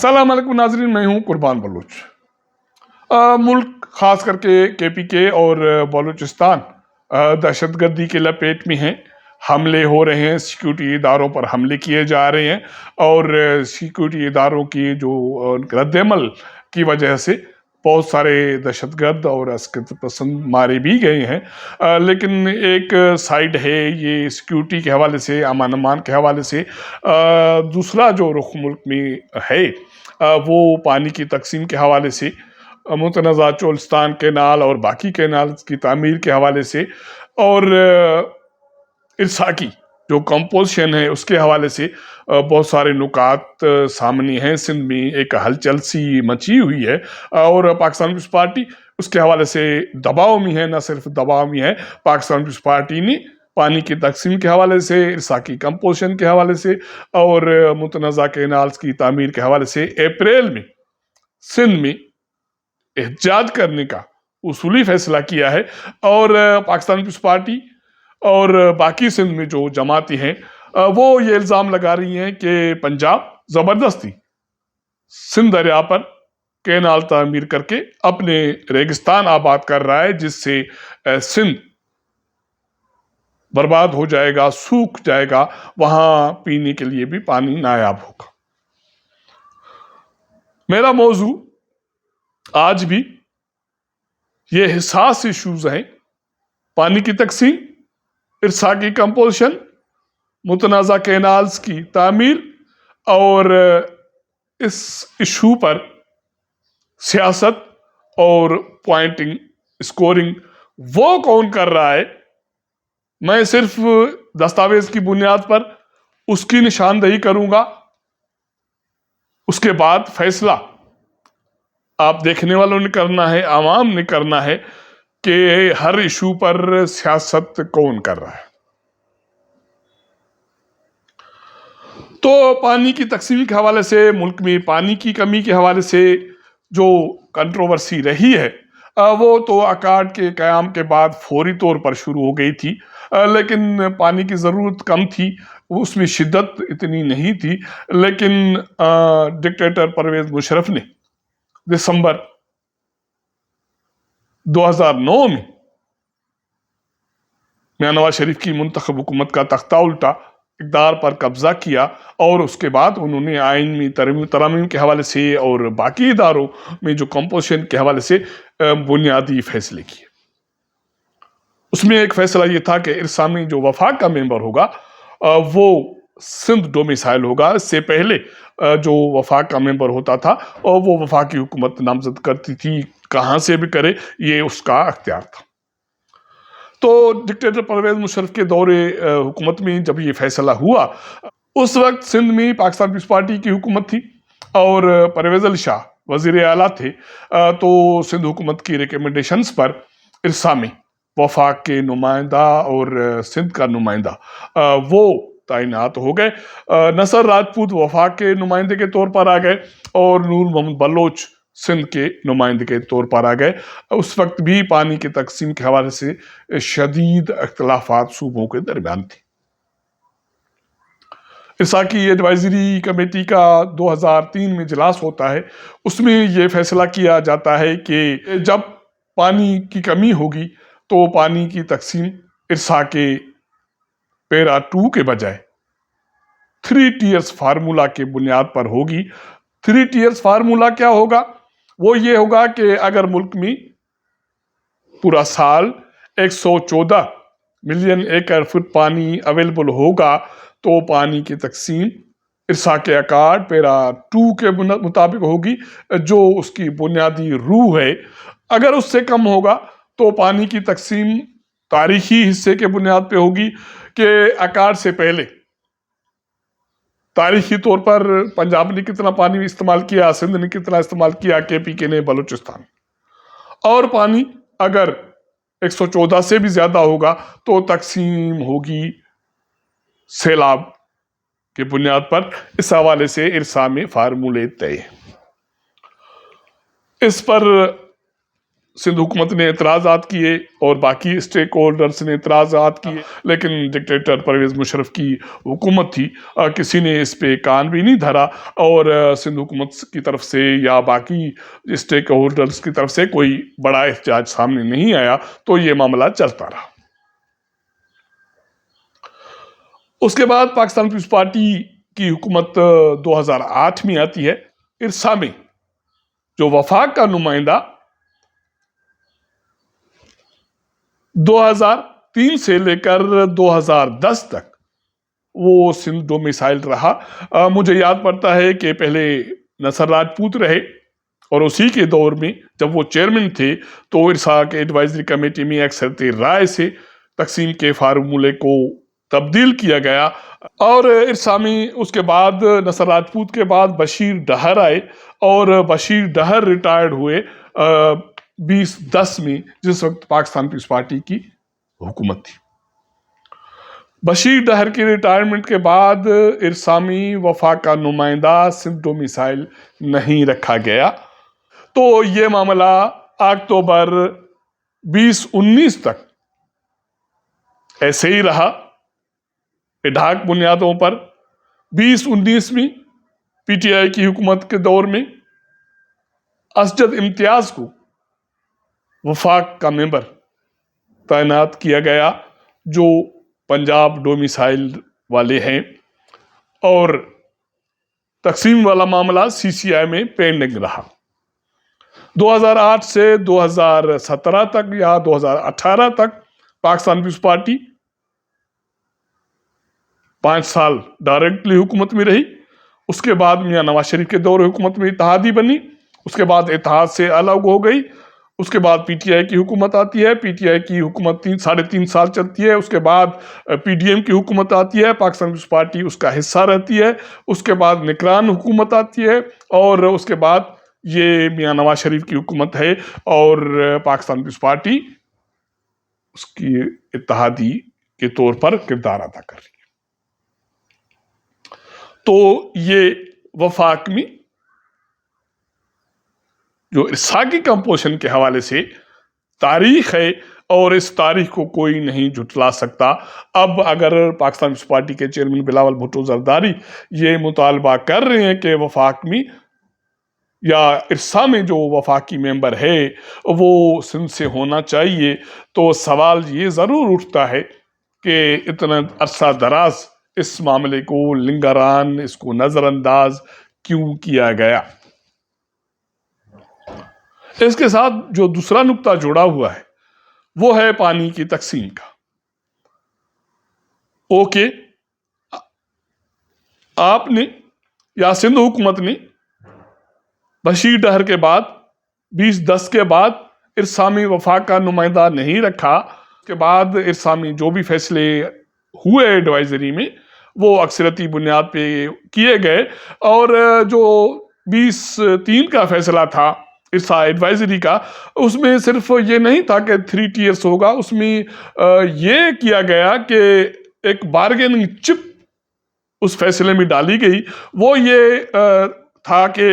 अस्सलाम वालेकुम नाजरीन, मैं हूं कुर्बान बलूच। मुल्क खास करके KPK और बलूचिस्तान दहशतगर्दी के लपेट में हैं। हमले हो रहे हैं, सिक्योरिटी इदारों पर हमले किए जा रहे हैं और सिक्योरिटी इदारों की जो रद्दमल की वजह से बहुत सारे दहशतगर्द और अस्कत पसंद मारे भी गए हैं। लेकिन एक साइड है ये सिक्योरिटी के हवाले से, अमान अमान के हवाले से। दूसरा जो रुख मुल्क में है वो पानी की तकसीम के हवाले से, मुतनज़ा चोलिस्तान कैनाल और बाकी कैनाल की तामीर के हवाले से, और इरसा की जो कंपोजिशन है उसके हवाले से बहुत सारे नुकात सामने हैं। सिंध में एक हलचल सी मची हुई है और पाकिस्तान पीपल्स पार्टी उसके हवाले से दबाव में है। न सिर्फ दबाव में है, पाकिस्तान पीपल्स पार्टी ने पानी की तकसीम के हवाले से, इरसा की कंपोजिशन के हवाले से और मुतनज़ा कैनाल्स की तामीर के हवाले से अप्रैल में सिंध में एहतजाज करने का उसूली फैसला किया है। और पाकिस्तान पीपल्स पार्टी और बाकी सिंध में जो जमाती हैं वो ये इल्ज़ाम लगा रही हैं कि पंजाब ज़बरदस्ती सिंध दरिया पर कैनाल तामीर करके अपने रेगिस्तान आबाद कर रहा है, जिससे सिंध बर्बाद हो जाएगा, सूख जाएगा, वहां पीने के लिए भी पानी नायाब होगा। मेरा मौजू आज भी ये हिसास इश्यूज हैं: पानी की तकसीम, इरसा की कंपोजिशन, मुतनाज़ा कैनाल्स की तामीर, और इस इशू पर सियासत और पॉइंटिंग स्कोरिंग वो कौन कर रहा है। मैं सिर्फ दस्तावेज की बुनियाद पर उसकी निशानदही करूंगा, उसके बाद फैसला आप देखने वालों ने करना है, आवाम ने करना है कि हर इशू पर सियासत कौन कर रहा है। तो पानी की तकसीम के हवाले से, मुल्क में पानी की कमी के हवाले से जो कंट्रोवर्सी रही है वो तो अकार्ड के क़याम के बाद फौरी तौर पर शुरू हो गई थी, लेकिन पानी की ज़रूरत कम थी, उसमें शिद्दत इतनी नहीं थी। लेकिन डिक्टेटर परवेज़ मुशर्रफ ने दिसंबर 2009 में मियां नवाज शरीफ की मुंतखब हुकूमत का तख्ता उल्टा, इक़्तिदार पर कब्जा किया और उसके बाद उन्होंने आइन में तरमीम के हवाले से और बाकी इदारों में जो कंपोजिशन के हवाले से बुनियादी फैसले किए। उसमें एक फैसला ये था कि इरसा में जो वफाक का मेंबर होगा वो सिंध डोमिसाइल होगा। इससे पहले जो वफाक का मेंबर होता था और वो वफाकी हुकूमत नामजद करती थी, कहाँ से भी करे, ये उसका अख्तियार था। तो डिक्टेटर परवेज़ मुशर्रफ के दौरे हुकूमत में जब ये फैसला हुआ, उस वक्त सिंध में पाकिस्तान पीपल्स पार्टी की हुकूमत थी और परवेज़ अली शाह वज़ीर आला थे। तो सिंध हुकूमत की रिकमेंडेशंस पर इरसा में वफाक के नुमाइंदा और सिंध का नुमाइंदा वो तैनात हो गए। नसर राजपूत वफाक के नुमाइंदे के तौर पर आ गए और नूर मोहम्मद बलोच सिंध के नुमाइंदे के तौर पर आ गए। उस वक्त भी पानी की तकसीम के हवाले से शदीद इख्तिलाफात सूबों के दरमियान थी। इरसा की एडवाइजरी कमेटी का 2003 में इजलास होता है। उसमें यह फैसला किया जाता है कि जब पानी की कमी होगी तो पानी की तकसीम इरसा के पैरा 2 के बजाय 3 टीयर्स फार्मूला के बुनियाद पर होगी। 3 टीयर्स फार्मूला क्या होगा? वो ये होगा कि अगर मुल्क में पूरा साल 114 मिलियन एकड़ फुट पानी अवेलेबल होगा तो पानी की तकसीम इरसा के अकार्ड पैरा 2 के मुताबिक होगी, जो उसकी बुनियादी रूह है। अगर उससे कम होगा तो पानी की तकसीम तारीखी हिस्से के बुनियाद पे होगी कि अकार्ड से पहले तारीखी तौर पर पंजाब ने कितना पानी इस्तेमाल किया, सिंध ने कितना इस्तेमाल किया, KPK ने, बलूचिस्तान। और पानी अगर 114 से भी ज्यादा होगा तो तकसीम होगी सैलाब के बुनियाद पर। इस हवाले से इरसा में फार्मूले तय। इस पर सिंध हुकूमत ने एतराज़ात किए और बाकी स्टेक होल्डर्स ने एतराज़ात किए, लेकिन डिक्टेटर परवेज़ मुशर्रफ की हुकूमत थी, किसी ने इस पे कान भी नहीं धरा और सिंध हुकूमत की तरफ से या बाकी स्टेक होल्डर्स की तरफ से कोई बड़ा एहतजाज सामने नहीं आया, तो ये मामला चलता रहा। उसके बाद पाकिस्तान पीपल्स पार्टी की हुकूमत 2008 में आती है। इरसा में जो वफाक का नुमाइंदा 2003 से लेकर 2010 तक वो सिंध डोमिसाइल रहा। मुझे याद पड़ता है कि पहले नसर राजपूत रहे और उसी के दौर में जब वो चेयरमैन थे तो इरसा के एडवाइजरी कमेटी में अक्सरती राय से तकसीम के फार्मूले को तब्दील किया गया और इरसा में उसके बाद नसर राजपूत के बाद बशीर डहर आए और बशीर डहर रिटायर्ड हुए 2010 में, जिस वक्त पाकिस्तान पीपल्स पार्टी की हुकूमत थी। बशीर डहर के रिटायरमेंट के बाद इरसामी वफाक का नुमाइंदा सिंध डोमिसाइल नहीं रखा गया, तो ये मामला अक्टूबर 2019 तक ऐसे ही रहा इडाक बुनियादों पर। 2019 में पीटीआई की हुकूमत के दौर में असजद इम्तियाज को वफाक का मेंबर तैनात किया गया, जो पंजाब डोमिसाइल वाले हैं, और तकसीम वाला मामला सीसीआई में पेंडिंग रहा। 2008 से 2017 तक या 2018 तक पाकिस्तान पीपल्स पार्टी 5 साल डायरेक्टली हुकूमत में रही। उसके बाद मियां नवाज शरीफ के दौर हुकूमत में इत्तेहादी बनी, उसके बाद इत्तेहाद से अलग हो गई। उसके बाद पीटीआई की हुकूमत आती है, पीटीआई की हुकूमत 3-3.5 साल चलती है। उसके बाद पीडीएम की हुकूमत आती है, पाकिस्तान पीपल्स पार्टी उसका हिस्सा रहती है। उसके बाद निगरान हुकूमत आती है और उसके बाद ये मियां नवाज शरीफ की हुकूमत है और पाकिस्तान पीपल्स पार्टी उसकी इत्तेहादी के तौर पर किरदार अदा कर रही है। तो ये वफाक में जो इरसा की कंपोजिशन के हवाले से तारीख है और इस तारीख को कोई नहीं झुटला सकता। अब अगर पाकिस्तान पीपल्स पार्टी के चेयरमैन बिलावल भुट्टो जरदारी ये मुतालबा कर रहे हैं कि वफाक में या इरसा में जो वफाकी मेंबर है वो सिंध से होना चाहिए, तो सवाल ये ज़रूर उठता है कि इतना अरसा दराज इस मामले को लिंगरान, इसको नज़रअंदाज क्यों किया गया। इसके साथ जो दूसरा नुक्ता जुड़ा हुआ है वो है पानी की तकसीम का। ओके, आपने या सिंध हुकूमत ने बशीर डहर के बाद 2010 के बाद इरसामी वफाक का नुमाइंदा नहीं रखा। के बाद इरसामी जो भी फैसले हुए एडवाइजरी में वो अक्सरती बुनियाद पे किए गए और जो 20-3 का फैसला था इरसा एडवाइजरी का, उसमें सिर्फ ये नहीं था कि 3 टियर्स होगा, उसमें ये किया गया कि एक बार्गेनिंग चिप उस फैसले में डाली गई। वो ये था कि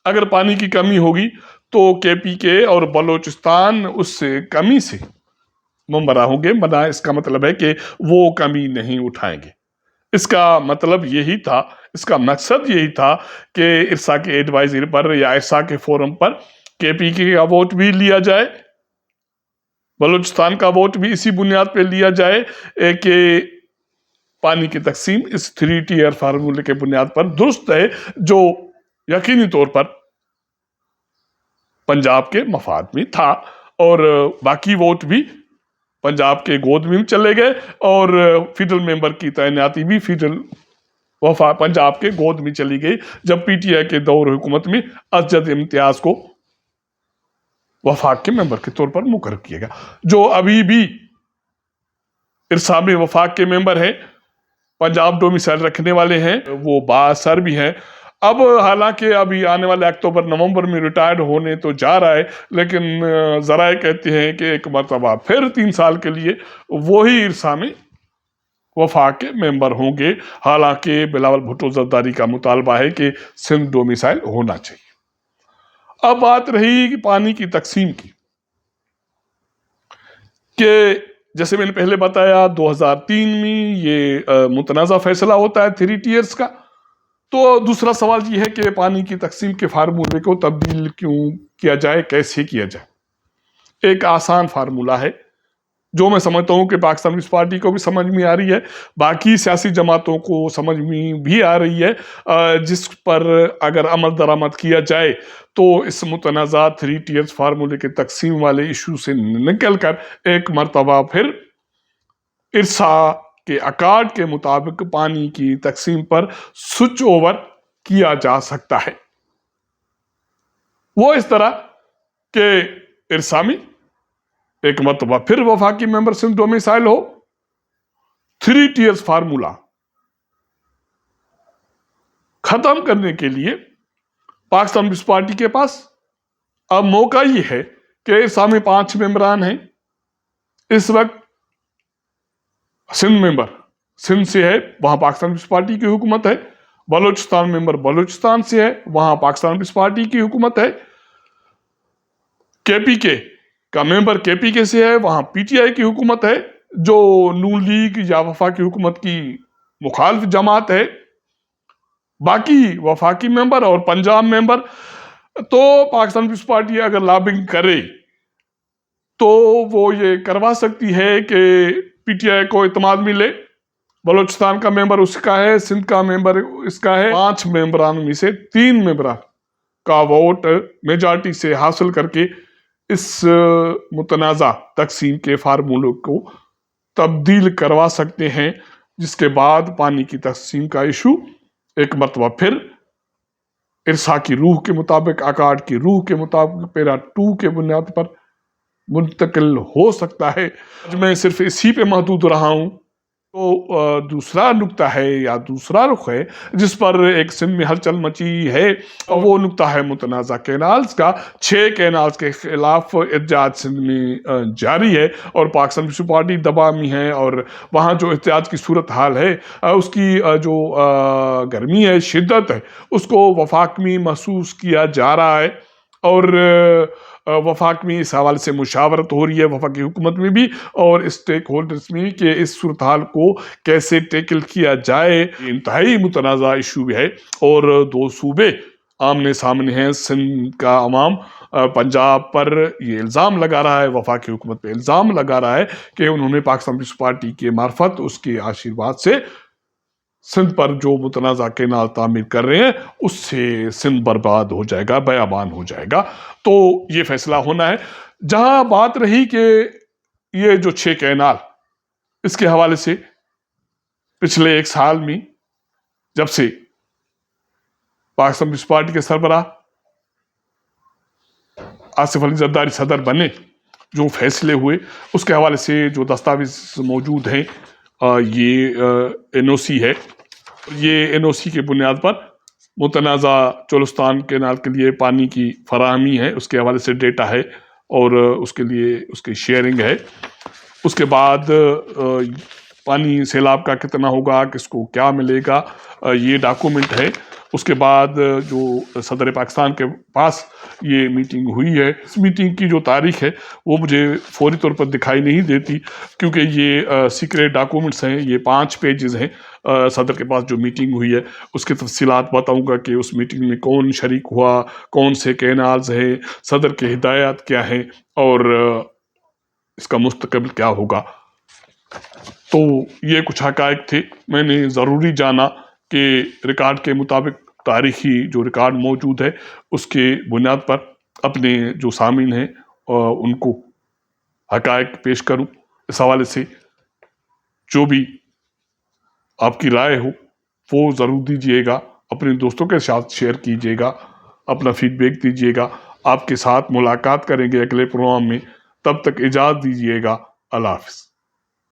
अगर पानी की कमी होगी तो केपीके और बलोचिस्तान उस कमी से मुंबरा होंगे, मना इसका मतलब है कि वो कमी नहीं उठाएंगे। इसका मतलब यही था, इसका मकसद यही था कि इरसा के एडवाइजरी पर या इरसा के फोरम पर केपीके का वोट भी लिया जाए, बलूचिस्तान का वोट भी इसी बुनियाद पे लिया जाए कि पानी की तकसीम इस 3 टियर फार्मूले के बुनियाद पर दुरुस्त है, जो यकीनी तौर पर पंजाब के मफाद में था और बाकी वोट भी पंजाब के गोद में चले गए और फेडरल मेंबर की तैनाती भी पंजाब के गोद में चली गई जब पीटीआई के दौर हुकूमत में असजद इम्तियाज को वफाक के मेंबर के तौर पर मुकर्रर किया गया, जो अभी भी इरसा में वफाक के मेंबर हैं, पंजाब डोमिसाइल रखने वाले हैं, वो बाअसर भी हैं। अब हालांकि अभी आने वाले अक्टूबर-नवंबर में रिटायर्ड होने तो जा रहा है, लेकिन ज़राए कहते हैं कि एक मरतबा फिर 3 साल के लिए वही इरसा में वफाक के मेंबर होंगे। हालांकि बिलावल भुट्टो जरदारी का मुतालबा है कि सिंध डोमिसाइल होना चाहिए। अब बात रही पानी की तकसीम की, کہ جیسے میں نے پہلے بتایا 2003 میں یہ متنازع فیصلہ ہوتا ہے 3 ٹیئرز کا. تو دوسرا سوال یہ ہے کہ پانی کی تقسیم کے فارمولے کو تبدیل کیوں کیا جائے، کیسے کیا جائے. ایک آسان فارمولہ ہے جو میں سمجھتا ہوں کہ پاکستان پیپلز پارٹی کو بھی سمجھ میں آ رہی ہے، باقی سیاسی جماعتوں کو سمجھ میں بھی آ رہی ہے، جس پر اگر عمل درآمد کیا جائے تو اس متنازع 3 ٹیئرز فارمولے کے تقسیم والے ایشو سے نکل کر ایک مرتبہ پھر ارسا کے اکارڈ کے مطابق پانی کی تقسیم پر سوئچ اوور کیا جا سکتا ہے. وہ اس طرح کہ ارسا میں ایک مرتبہ پھر وفاقی ممبر سندھ ڈومیسائل ہو. 3 ٹیئرز فارمولا ختم کرنے کے لیے پاکستان پیپلز پارٹی کے پاس اب موقع یہ ہے کہ ارسا میں 5 ممبران ہیں. اس وقت سندھ ممبر سندھ سے ہے، وہاں پاکستان پیپلز پارٹی کی حکومت ہے. بلوچستان ممبر بلوچستان سے ہے، وہاں پاکستان پیپلز پارٹی کی حکومت ہے. کے پی کے کا ممبر کے پی کے سے ہے، وہاں پی ٹی آئی کی حکومت ہے جو نون لیگ یا وفاقی حکومت کی مخالف جماعت ہے. باقی وفاقی ممبر اور پنجاب ممبر تو پاکستان پیپلز پارٹی اگر لابنگ کرے تو وہ یہ کروا سکتی ہے کہ پی ٹی آئی کو اعتماد ملے. بلوچستان کا ممبر اس کا ہے، سندھ کا ممبر اس کا ہے. 5 ممبران میں سے 3 ممبران کا ووٹ میجارٹی سے حاصل کر کے اس متنازع تقسیم کے فارمولے کو تبدیل کروا سکتے ہیں، جس کے بعد پانی کی تقسیم کا ایشو ایک مرتبہ پھر ارسا کی روح کے مطابق، اکارڈ کی روح کے مطابق پیرا 2 کے بنیاد پر منتقل ہو سکتا ہے. میں صرف اسی پہ محدود رہا ہوں. تو دوسرا نکتہ ہے یا دوسرا رخ ہے جس پر ایک سندھ میں ہلچل مچی ہے، وہ نکتہ ہے متنازع کینالز کا. 6 کینالز کے خلاف احتجاج سندھ میں جاری ہے اور پاکستان پیپلز پارٹی دبا میں ہے، اور وہاں جو احتجاج کی صورتحال ہے اس کی جو گرمی ہے، شدت ہے، اس کو وفاق میں محسوس کیا جا رہا ہے. اور وفاق میں اس حوالے سے مشاورت ہو رہی ہے، وفاقی حکومت میں بھی اور اسٹیک ہولڈرز میں، کہ اس صورتحال کو کیسے ٹیکل کیا جائے. انتہائی متنازع ایشو ہے اور 2 صوبے آمنے سامنے ہیں. سندھ کا عوام پنجاب پر یہ الزام لگا رہا ہے، وفاقی حکومت پہ الزام لگا رہا ہے کہ انہوں نے پاکستان پیپلز پارٹی کے معرفت، اس کے آشیرواد سے سندھ پر جو متنازع کینال تعمیر کر رہے ہیں اس سے سندھ برباد ہو جائے گا، بیابان ہو جائے گا. تو یہ فیصلہ ہونا ہے. جہاں بات رہی کہ یہ جو 6 کینال، اس کے حوالے سے پچھلے 1 سال میں جب سے پاکستان پیپلز پارٹی کے سربراہ آصف علی زرداری صدر بنے، جو فیصلے ہوئے، اس کے حوالے سے جو دستاویز موجود ہیں، یہ این او سی ہے. یہ این او سی کے بنیاد پر متنازع چولستان کینال کے لیے پانی کی فراہمی ہے، اس کے حوالے سے ڈیٹا ہے اور اس کے لیے اس کی شیئرنگ ہے. اس کے بعد پانی سیلاب کا کتنا ہوگا، کس کو کیا ملے گا، یہ ڈاکومنٹ ہے. اس کے بعد جو صدر پاکستان کے پاس یہ میٹنگ ہوئی ہے، اس میٹنگ کی جو تاریخ ہے وہ مجھے فوری طور پر دکھائی نہیں دیتی، کیونکہ یہ سیکریٹ ڈاکومنٹس ہیں. یہ 5 پیجز ہیں. صدر کے پاس جو میٹنگ ہوئی ہے اس کی تفصیلات بتاؤں گا کہ اس میٹنگ میں کون شریک ہوا، کون سے کینالز ہیں، صدر کے ہدایات کیا ہیں اور اس کا مستقبل کیا ہوگا. تو یہ کچھ حقائق تھے. میں نے ضروری جانا کہ ریکارڈ کے مطابق، تاریخی جو ریکارڈ موجود ہے اس کے بنیاد پر اپنے جو سامعین ہیں ان کو حقائق پیش کروں. اس حوالے سے جو بھی آپ کی رائے ہو وہ ضرور دیجیے گا، اپنے دوستوں کے ساتھ شیئر کیجیے گا، اپنا فیڈ بیک دیجیے گا. آپ کے ساتھ ملاقات کریں گے اگلے پروگرام میں. تب تک اجازت دیجیے گا. اللہ حافظ.